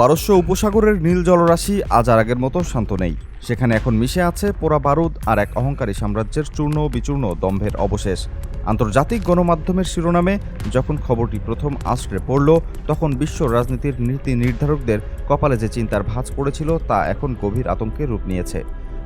পারস্য উপসাগরের নীল জলরাশি আজ আর আগের মতো শান্ত নেই। সেখানে এখন মিশে আছে পোড়া বারুদ আর এক অহংকারী সাম্রাজ্যের চূর্ণ বিচূর্ণ দম্ভের অবশেষ। আন্তর্জাতিক গণমাধ্যমের শিরোনামে যখন খবরটি প্রথম আছড়ে পড়ল, তখন বিশ্ব রাজনীতির নীতি নির্ধারকদের কপালে যে চিন্তার ভাঁজ পড়েছিল তা এখন গভীর আতঙ্কের রূপ নিয়েছে।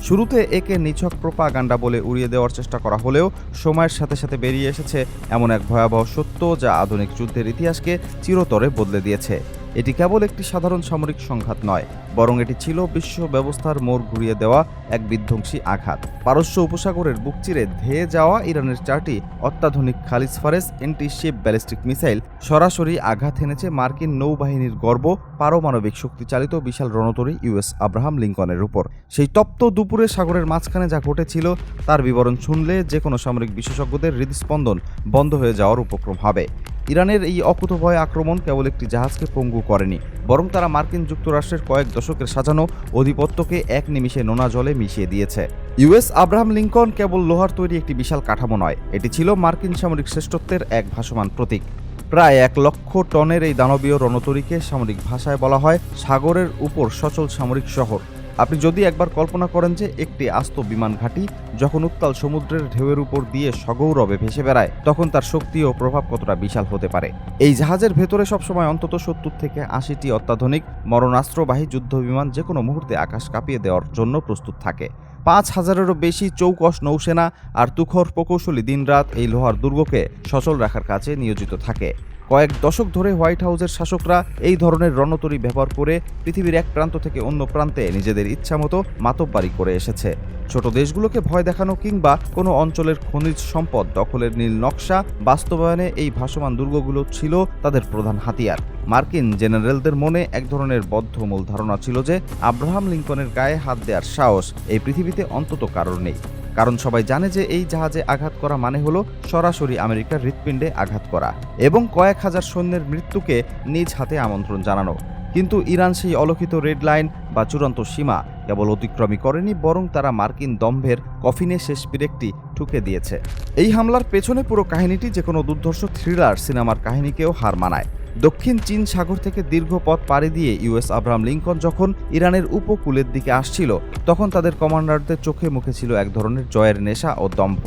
শুরুতে একে নিছক প্রোপাগান্ডা বলে উড়িয়ে দেওয়ার চেষ্টা করা হলেও সময়ের সাথে সাথে বেরিয়ে এসেছে এমন এক ভয়াবহ সত্য যা আধুনিক যুদ্ধের ইতিহাসকে চিরতরে বদলে দিয়েছে। এটি কেবল একটি সাধারণ সামরিক সংঘাত নয়, বরং এটি ছিল বিশ্ব ব্যবস্থার মোড় ঘুরিয়ে দেওয়া এক বিধ্বংসী আঘাত। পারস্য উপসাগরের বুক চিরে ধেয়ে যাওয়া ইরানের 4টি অত্যাধুনিক খালিজ ফারেস অ্যান্টি-শিপ ব্যালিস্টিক মিসাইল সরাসরি আঘাত এনেছে মার্কিন নৌবাহিনীর গর্ব পারমাণবিক শক্তিচালিত বিশাল রণতরী ইউএস আব্রাহাম লিঙ্কনের উপর। সেই তপ্ত দুপুরে সাগরের মাঝখানে যা ঘটেছিল তার বিবরণ শুনলে যে কোনো সামরিক বিশেষজ্ঞদের হৃদস্পন্দন বন্ধ হয়ে যাওয়ার উপক্রম হবে। ইরানের এই অকুতোভয় আক্রমণ কেবল একটি জাহাজকে পঙ্গু করেনি, বরং তারা মার্কিন যুক্তরাষ্ট্রের কয়েক দশকের সাজানো আধিপত্যকে এক নিমিষে নোনা জলে মিশিয়ে দিয়েছে। ইউএস আব্রাহাম লিঙ্কন কেবল লোহার তৈরি একটি বিশাল কাঠামো নয়, এটি ছিল মার্কিন সামরিক শ্রেষ্ঠত্বের এক ভাসমান প্রতীক। প্রায় 1 লক্ষ টনের এই দানবীয় রণতরীকে সামরিক ভাষায় বলা হয় সাগরের উপর সচল সামরিক শহর। আপনি যদি একবার কল্পনা করেন যে একটি আস্ত বিমান ঘাঁটি যখন উত্তাল সমুদ্রের ঢেউয়ের উপর দিয়ে সগৌরবে ভেসে বেড়ায়, তখন তার শক্তি ও প্রভাব কতটা বিশাল হতে পারে। এই জাহাজের ভেতরে সবসময় অন্তত 70 থেকে 80টি অত্যাধুনিক মরণাস্ত্রবাহী যুদ্ধবিমান যে কোনো মুহূর্তে আকাশ কাঁপিয়ে দেওয়ার জন্য প্রস্তুত থাকে। 5000-এরও বেশি চৌকস নৌসেনা আর তুখর প্রকৌশলী দিনরাত এই লোহার দুর্গকে সচল রাখার কাজে নিয়োজিত থাকে। কয়েক দশক ধরে হোয়াইট হাউসের শাসকরা এই ধরনের রণতরী ব্যবহার করে পৃথিবীর এক প্রান্ত থেকে অন্য প্রান্তে নিজেদের ইচ্ছামতো মাতব্বারি করে এসেছে। ছোট দেশগুলোকে ভয় দেখানো কিংবা কোনো অঞ্চলের খনিজ সম্পদ দখলের নীল নকশা বাস্তবায়নে এই ভাসমান দুর্গগুলো ছিল তাদের প্রধান হাতিয়ার। মার্কিন জেনারেলদের মনে এক ধরনের বদ্ধমূল ধারণা ছিল যে আব্রাহাম লিঙ্কনের গায়ে হাত দেওয়ার সাহস এই পৃথিবীতে অন্তত কারোর নেই, কারণ সবাই জানে যে এই জাহাজে আঘাত করা মানে হলো সরাসরি আমেরিকার হৃৎপিণ্ডে আঘাত করা এবং কয়েক হাজার সৈন্যের মৃত্যুকে নিজ হাতে আমন্ত্রণ জানানো। কিন্তু ইরান সেই অলক্ষিত রেড লাইন বা চূড়ান্ত সীমা কেবল অতিক্রমই করেনি, বরং তারা মার্কিন দম্ভের কফিনে শেষ পেরেকটি ঠুকে দিয়েছে। এই হামলার পেছনে পুরো কাহিনীটি যে কোনো দুর্ধর্ষ থ্রিলার সিনেমার কাহিনীকেও হার মানায়। দক্ষিণ চীন সাগর থেকে দীর্ঘ পথ পাড়ি দিয়ে ইউএস আব্রাহাম লিঙ্কন যখন ইরানের উপকূলের দিকে আসছিল, তখন তাদের কমান্ডারদের চোখে মুখে ছিল এক ধরনের জয়ের নেশা ও দম্ভ।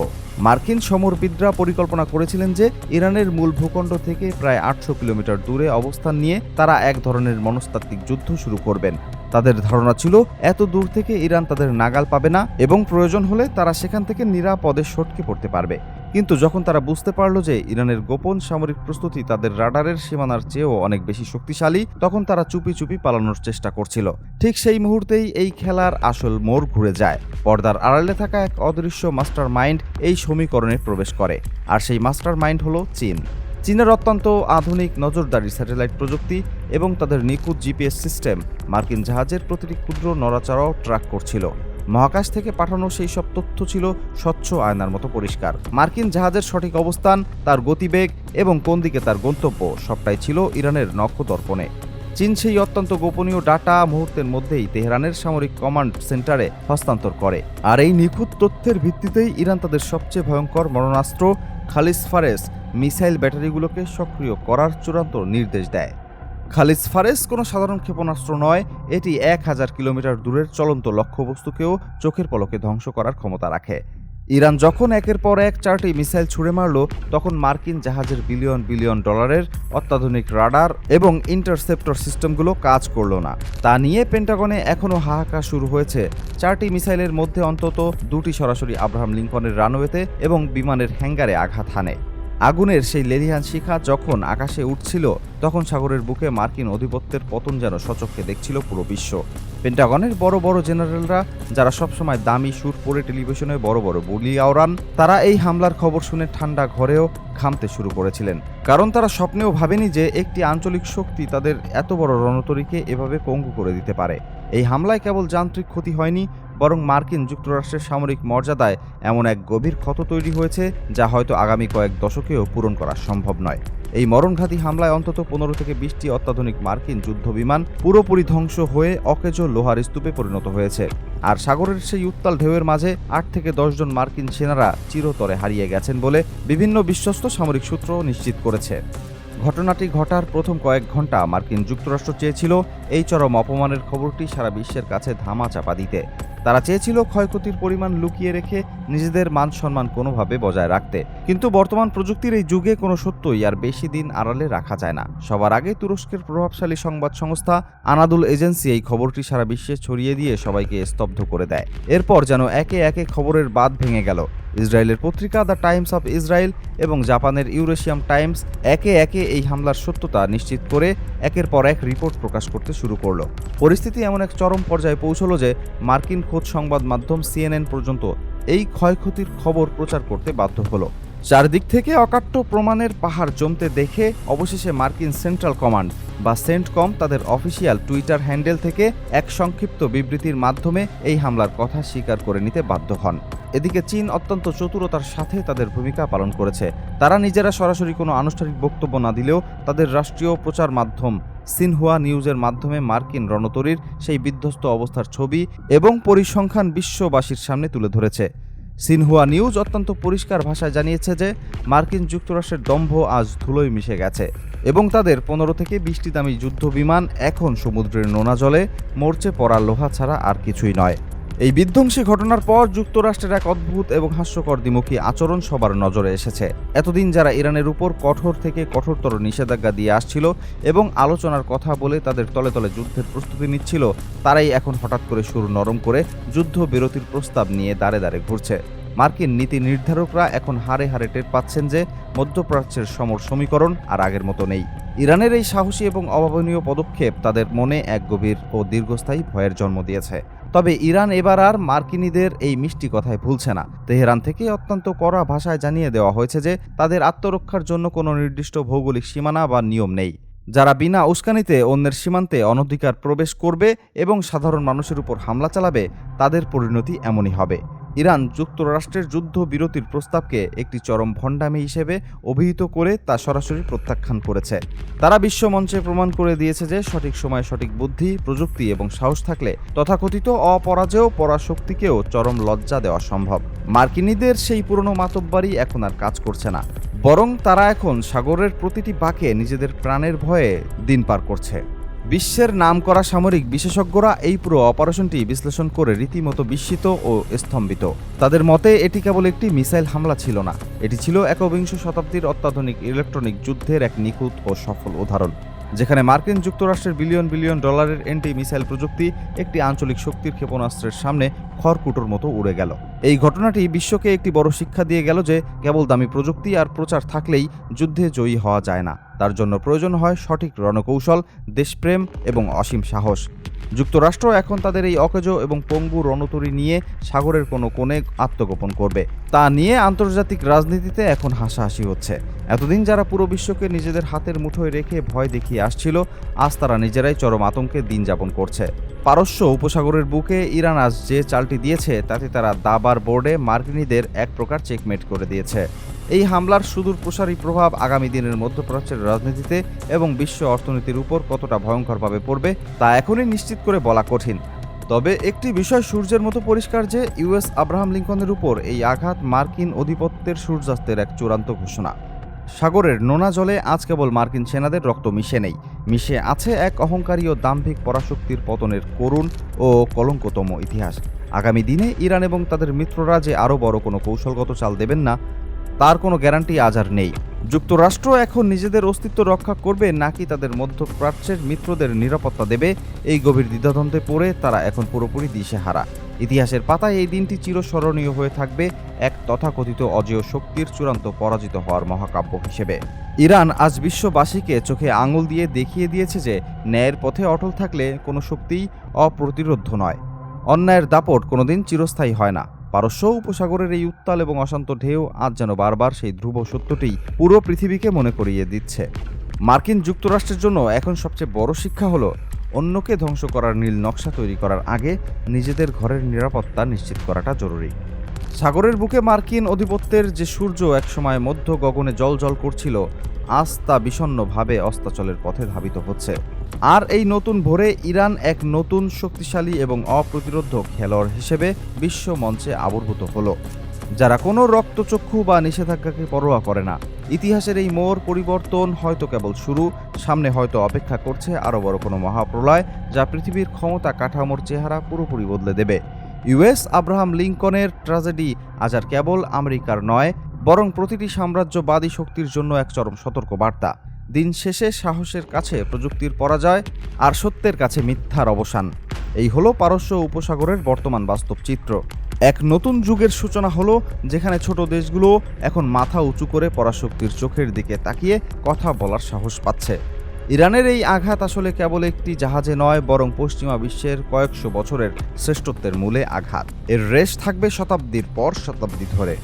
মার্কিন সমরবিদরা পরিকল্পনা করেছিলেন যে ইরানের মূল ভূখণ্ড থেকে প্রায় 800 কিলোমিটার দূরে অবস্থান নিয়ে তারা এক ধরনের মনস্তাত্ত্বিক যুদ্ধ শুরু করবেন। তাদের ধারণা ছিল এত দূর থেকে ইরান তাদের নাগাল পাবে না এবং প্রয়োজন হলে তারা সেখান থেকে নিরাপদে সটকে পড়তে পারবে। কিন্তু যখন তারা বুঝতে পারল যে ইরানের গোপন সামরিক প্রস্তুতি তাদের রাডারের সীমানার চেয়েও অনেক বেশি শক্তিশালী, তখন তারা চুপি চুপি পালানোর চেষ্টা করছিল। ঠিক সেই মুহূর্তেই এই খেলার আসল মোড় ঘুরে যায়। পর্দার আড়ালে থাকা এক অদৃশ্য মাস্টার মাইন্ড এই সমীকরণে প্রবেশ করে, আর সেই মাস্টার মাইন্ড হলো চীন। চীনের অত্যন্ত আধুনিক নজরদারি স্যাটেলাইট প্রযুক্তি এবং তাদের নিখুঁত জিপিএস সিস্টেম মার্কিন জাহাজের প্রতিটি ক্ষুদ্র নড়াচড়াও ট্র্যাক করছিল। মহাকাশ থেকে পাঠানো সেই সব তথ্য ছিল স্বচ্ছ আয়নার মতো পরিষ্কার। মার্কিন জাহাজের সঠিক অবস্থান, তার গতিবেগ এবং কোন দিকে তার গন্তব্য সবটাই ছিল ইরানের নখদর্পণে। চীন সেই অত্যন্ত গোপনীয় ডাটা মুহূর্তের মধ্যেই তেহরানের সামরিক কমান্ড সেন্টারে হস্তান্তর করে, আর এই নিখুঁত তথ্যের ভিত্তিতেই ইরান তাদের সবচেয়ে ভয়ঙ্কর মরণাস্ত্র খালিজ ফারেস মিসাইল ব্যাটারিগুলোকে সক্রিয় করার চূড়ান্ত নির্দেশ দেয়। খালিজ ফারেস কোনো সাধারণ ক্ষেপণাস্ত্র নয়, এটি 1000 কিলোমিটার দূরের চলন্ত লক্ষ্যবস্তুকেও চোখের পলকে ধ্বংস করার ক্ষমতা রাখে। ইরান যখন একের পর এক 4টি মিসাইল ছুড়ে মারল, তখন মার্কিন জাহাজের বিলিয়ন বিলিয়ন ডলারের অত্যাধুনিক রাডার এবং ইন্টারসেপ্টর সিস্টেমগুলো কাজ করল না। তা নিয়ে পেন্টাগনে এখনও হাহাকার শুরু হয়েছে। 4টি মিসাইলের মধ্যে অন্তত 2টি সরাসরি আব্রাহাম লিঙ্কনের রানওয়েতে এবং বিমানের হ্যাঙ্গারে আঘাত হানে। আগুনের সেই লেলিহান শিখা যখন আকাশে উঠছিল, তখন সাগরের বুকে মার্কিন আধিপত্যের পতন যেন সচক্ষে দেখছিল পুরো বিশ্ব। পেন্টাগনের বড় বড় জেনারেলরা, যারা সবসময় দামি সুর পরে টেলিভিশনে বড় বড় বুলি আওড়ান, তারা এই হামলার খবর শুনে ঠান্ডা ঘরেও ঘামতে শুরু করেছিলেন, কারণ তারা স্বপ্নেও ভাবেনি যে একটি আঞ্চলিক শক্তি তাদের এত বড় রণতরীকে এভাবে পঙ্গু করে দিতে পারে। এই হামলায় কেবল যান্ত্রিক ক্ষতি হয়নি, বরং মার্কিন যুক্তরাষ্ট্রের সামরিক মর্যাদায় এমন এক গভীর ক্ষত তৈরি হয়েছে যা হয়তো আগামী কয়েক দশকেও পূরণ করা সম্ভব নয়। এই মরণঘাতী হামলায় অন্তত 15 থেকে 20টি অত্যাধুনিক মার্কিন যুদ্ধবিমান পুরোপুরি ধ্বংস হয়ে অকেজো লোহার স্তূপে পরিণত হয়েছে, আর সাগরের সেই উত্তাল ঢেউয়ের মাঝে 8 থেকে 10 জন মার্কিন সেনারা চিরতরে হারিয়ে গেছেন বলে বিভিন্ন বিশ্বস্ত সামরিক সূত্র নিশ্চিত করেছে। ঘটনাটি ঘটার প্রথম কয়েক ঘন্টা মার্কিন যুক্তরাষ্ট্র চেয়েছিল এই চরম অপমানের খবরটি সারা বিশ্বের কাছে ধামাচাপা দিতে। তারা চেয়েছিল ক্ষয়ক্ষতির পরিমাণ লুকিয়ে রেখে নিজেদের মান সম্মান কোনোভাবে বজায় রাখতে। কিন্তু বর্তমান প্রযুক্তির এই যুগে কোনো সত্যই আর বেশি দিন আড়ালে রাখা যায় না। সবার আগে তুরস্কের প্রভাবশালী সংবাদ সংস্থা আনাদুল এজেন্সি এই খবরটি সারা বিশ্বে ছড়িয়ে দিয়ে সবাইকে স্তব্ধ করে দেয়। এরপর যেন একে একে খবরের বাঁধ ভেঙে গেল। ইসরায়েলের পত্রিকা দ্য টাইমস অফ ইসরায়েল এবং জাপানের ইউরেশিয়াম টাইমস একে একে এই হামলার সত্যতা নিশ্চিত করে একের পর এক রিপোর্ট প্রকাশ করতে শুরু করলো। পরিস্থিতি এমন এক চরম পর্যায়ে পৌঁছলো যে মার্কিন খোদ সংবাদ মাধ্যম CNN পর্যন্ত এই ক্ষয়ক্ষতির খবর প্রচার করতে বাধ্য হলো। চারদিক থেকে অকাট্য প্রমাণের পাহাড় জমতে দেখে অবশেষে মার্কিন সেন্ট্রাল কমান্ড বা সেন্টকম তাদের অফিসিয়াল টুইটার হ্যান্ডেল থেকে এক সংক্ষিপ্ত বিবৃতির মাধ্যমে এই হামলার কথা স্বীকার করে নিতে বাধ্য হন। এদিকে চীন অত্যন্ত চতুরতার সাথে তাদের ভূমিকা পালন করেছে। তারা নিজেরা সরাসরি কোনো আনুষ্ঠানিক বক্তব্য না দিলেও তাদের রাষ্ট্রীয় প্রচার মাধ্যম সিনহুয়া নিউজের মাধ্যমে মার্কিন রণতরীর সেই বিধ্বস্ত অবস্থার ছবি এবং পরিসংখ্যান বিশ্ববাসীর সামনে তুলে ধরেছে। সিনহুয়া নিউজ অত্যন্ত পরিষ্কার ভাষায় জানিয়েছে যে মার্কিন যুক্তরাষ্ট্রের দম্ভ আজ ধুলোয় মিশে গেছে এবং তাদের 15 থেকে 20টি দামি যুদ্ধ বিমান এখন সমুদ্রের নোনা জলে মরচে পড়া লোহা ছাড়া আর কিছুই নয়। এই বিধ্বংসী ঘটনার পর যুক্তরাষ্ট্রের এক অদ্ভুত এবং হাস্যকর দ্বিমুখী আচরণ সবার নজরে এসেছে। এতদিন যারা ইরানের উপর কঠোর থেকে কঠোরতর নিষেধাজ্ঞা দিয়ে আসছিল এবং আলোচনার কথা বলে তাদের তলে তলে যুদ্ধের প্রস্তুতি নিচ্ছিল, তারাই এখন হঠাৎ করে সুর নরম করে যুদ্ধ বিরতির প্রস্তাব নিয়ে দাঁড়ে দাঁড়ে ঘুরছে। মার্কিন নীতি নির্ধারকরা এখন হাড়ে হাড়ে টের পাচ্ছেন যে মধ্যপ্রাচ্যের সমর সমীকরণ আর আগের মতো নেই। ইরানের এই সাহসী এবং অভাবনীয় পদক্ষেপ তাদের মনে এক গভীর ও দীর্ঘস্থায়ী ভয়ের জন্ম দিয়েছে। তবে ইরান এবার আর মার্কিনীদের এই মিষ্টি কথায় ভুলছে না। তেহরান থেকে অত্যন্ত কড়া ভাষায় জানিয়ে দেওয়া হয়েছে যে তাদের আত্মরক্ষার জন্য কোনো নির্দিষ্ট ভৌগোলিক সীমানা বা নিয়ম নেই। যারা বিনা উস্কানিতে অন্যের সীমান্তে অনধিকার প্রবেশ করবে এবং সাধারণ মানুষের উপর হামলা চালাবে, তাদের পরিণতি এমনই হবে। ইরান যুক্তরাষ্ট্রের যুদ্ধ বিরতির প্রস্তাবকে একটি চরম ভণ্ডামি হিসেবে অভিহিত করে তা সরাসরি প্রত্যাখ্যান করেছে। তারা বিশ্বমঞ্চে প্রমাণ করে দিয়েছে যে সঠিক সময়ে সঠিক বুদ্ধি, প্রযুক্তি এবং সাহস থাকলে তথাকথিত অপরাজেয় পরাশক্তিকেও চরম লজ্জা দেওয়া সম্ভব। মার্কিনীদের সেই পুরনো মাতব্বারি এখন আর কাজ করছে না, বরং তারা এখন সাগরের প্রতিটি বাঁকে নিজেদের প্রাণের ভয়ে দিন পার করছে। বিশ্বের নামকরা সামরিক বিশেষজ্ঞরা এই পুরো অপারেশনটি বিশ্লেষণ করে রীতিমতো বিস্মিত ও স্তম্ভিত। তাদের মতে এটি কেবল একটি মিসাইল হামলা ছিল না, এটি ছিল একবিংশ শতাব্দীর অত্যাধুনিক ইলেকট্রনিক যুদ্ধের এক নিখুঁত ও সফল উদাহরণ, যেখানে মার্কিন যুক্তরাষ্ট্রের বিলিয়ন বিলিয়ন ডলারের অ্যান্টি মিসাইল প্রযুক্তি একটি আঞ্চলিক শক্তির ক্ষেপণাস্ত্রের সামনে খড়কুটোর মতো উড়ে গেল। এই ঘটনাটি বিশ্বকে একটি বড় শিক্ষা দিয়ে গেল যে কেবল দামি প্রযুক্তি আর প্রচার থাকলেই যুদ্ধে জয়ী হওয়া যায় না। তার জন্য প্রয়োজন হয় সঠিক রণকৌশল, দেশপ্রেম এবং অসীম সাহস। যুক্তরাষ্ট্র এখন তাদের এই অকেজ এবং পঙ্গু রণতরী নিয়ে সাগরের কোনো কোণে আত্মগোপন করবে। তা নিয়ে আন্তর্জাতিক রাজনীতিতে এখন হাসাহাসি হচ্ছে। এতদিন যারা পুরো বিশ্বকে নিজেদের হাতের মুঠোয় রেখে ভয় দেখিয়ে আসছিল, আজ তারা নিজেরাই চরম আতঙ্কে দিন যাপন করছে। পারস্য উপসাগরের বুকে ইরান আজ যে চালটি দিয়েছে তাতে তারা দাবার বোর্ডে মার্কিনীদের এক প্রকার চেকমেট করে দিয়েছে। এই হামলার সুদূর প্রসারী প্রভাব আগামী দিনের মধ্যপ্রাচ্যের রাজনীতিতে এবং বিশ্ব অর্থনীতির উপর কতটা ভয়ঙ্করভাবে পড়বে তা এখনই নিশ্চিত করে বলা কঠিন। তবে একটি বিষয় সূর্যের মতো পরিষ্কার যে ইউএস আব্রাহাম লিঙ্কনের উপর এই আঘাত মার্কিন আধিপত্যের সূর্যাস্তের এক চূড়ান্ত ঘোষণা। সাগরের নোনা জলে আজ কেবল মার্কিন সেনাদের রক্ত মিশে নেই, মিশে আছে এক অহংকারী ও দাম্ভিক পরাশক্তির পতনের করুণ ও কলঙ্কতম ইতিহাস। আগামী দিনে ইরান এবং তাদের মিত্ররা যে আরও বড় কোনো কৌশলগত চাল দেবেন না, তার কোনো গ্যারান্টি আজ আর নেই। যুক্তরাষ্ট্র এখন নিজেদের অস্তিত্ব রক্ষা করবে নাকি তাদের মধ্যপ্রাচ্যের মিত্রদের নিরাপত্তা দেবে, এই গভীর দ্বিধাদ্বন্দ্বে পড়ে তারা এখন পুরোপুরি দিশেহারা। ইতিহাসের পাতায় এই দিনটি চিরস্মরণীয় হয়ে থাকবে এক তথাকথিত অজেয় শক্তির চূড়ান্ত পরাজিত হওয়ার মহাকাব্য হিসেবে। ইরান আজ বিশ্ববাসীকে চোখে আঙুল দিয়ে দেখিয়ে দিয়েছে যে ন্যায়ের পথে অটল থাকলে কোনো শক্তিই অপ্রতিরোধ্য নয়। অন্যায়ের দাপট কোনোদিন চিরস্থায়ী হয় না। পারস্য উপসাগরের এই উত্তাল এবং অশান্ত ঢেউ আজ যেন বারবার সেই ধ্রুব সত্যটি পুরো পৃথিবীকে মনে করিয়ে দিচ্ছে। মার্কিন যুক্তরাষ্ট্রের জন্য এখন সবচেয়ে বড় শিক্ষা হলো অন্যকে ধ্বংস করার নীল নকশা তৈরি করার আগে নিজেদের ঘরের নিরাপত্তা নিশ্চিত করাটা জরুরি। সাগরের বুকে মার্কিন আধিপত্যের যে সূর্য একসময় মধ্য গগনে জ্বলজ্বল করছিল, আজ তা বিষণ্ণভাবে অস্তাচলের পথে ধাবিত হচ্ছে। আর এই নতুন ভোরে ইরান এক নতুন শক্তিশালী এবং অপ্রতিরোধ্য খেলোয়াড় হিসেবে বিশ্ব মঞ্চে আবির্ভূত হলো। যারা কোনো রক্তচক্ষু বা নিষেধাজ্ঞাকে পরোয়া করে না। ইতিহাসের এই মোড় পরিবর্তন হয়তো কেবল শুরু, সামনে হয়তো অপেক্ষা করছে আরও বড় কোনো মহাপ্রলয়, যা পৃথিবীর ক্ষমতা কাঠামোর চেহারা পুরোপুরি বদলে দেবে। ইউএস আব্রাহাম লিঙ্কনের ট্র্যাজেডি আজ আর কেবল আমেরিকার নয়, বরং প্রতিটি সাম্রাজ্যবাদী শক্তির জন্য এক চরম সতর্কবার্তা। দিন শেষে সাহসের কাছে প্রযুক্তির পরাজয়, আর সত্যের কাছে মিথ্যার অবসান। এই হলো পারস্য উপসাগরের বর্তমান বাস্তব চিত্র। এক নতুন যুগের সূচনা হলো, যেখানে ছোট দেশগুলো এখন মাথা উঁচু করে পরাশক্তির চোখের দিকে তাকিয়ে কথা বলার সাহস পাচ্ছে। ইরানের এই আঘাত আসলে কেবল একটি জাহাজে নয়, বরং পশ্চিমা বিশ্বের কয়েকশো বছরের শ্রেষ্ঠত্বের মূলে আঘাত। এর রেশ থাকবে শতাব্দীর পর শতাব্দী ধরে।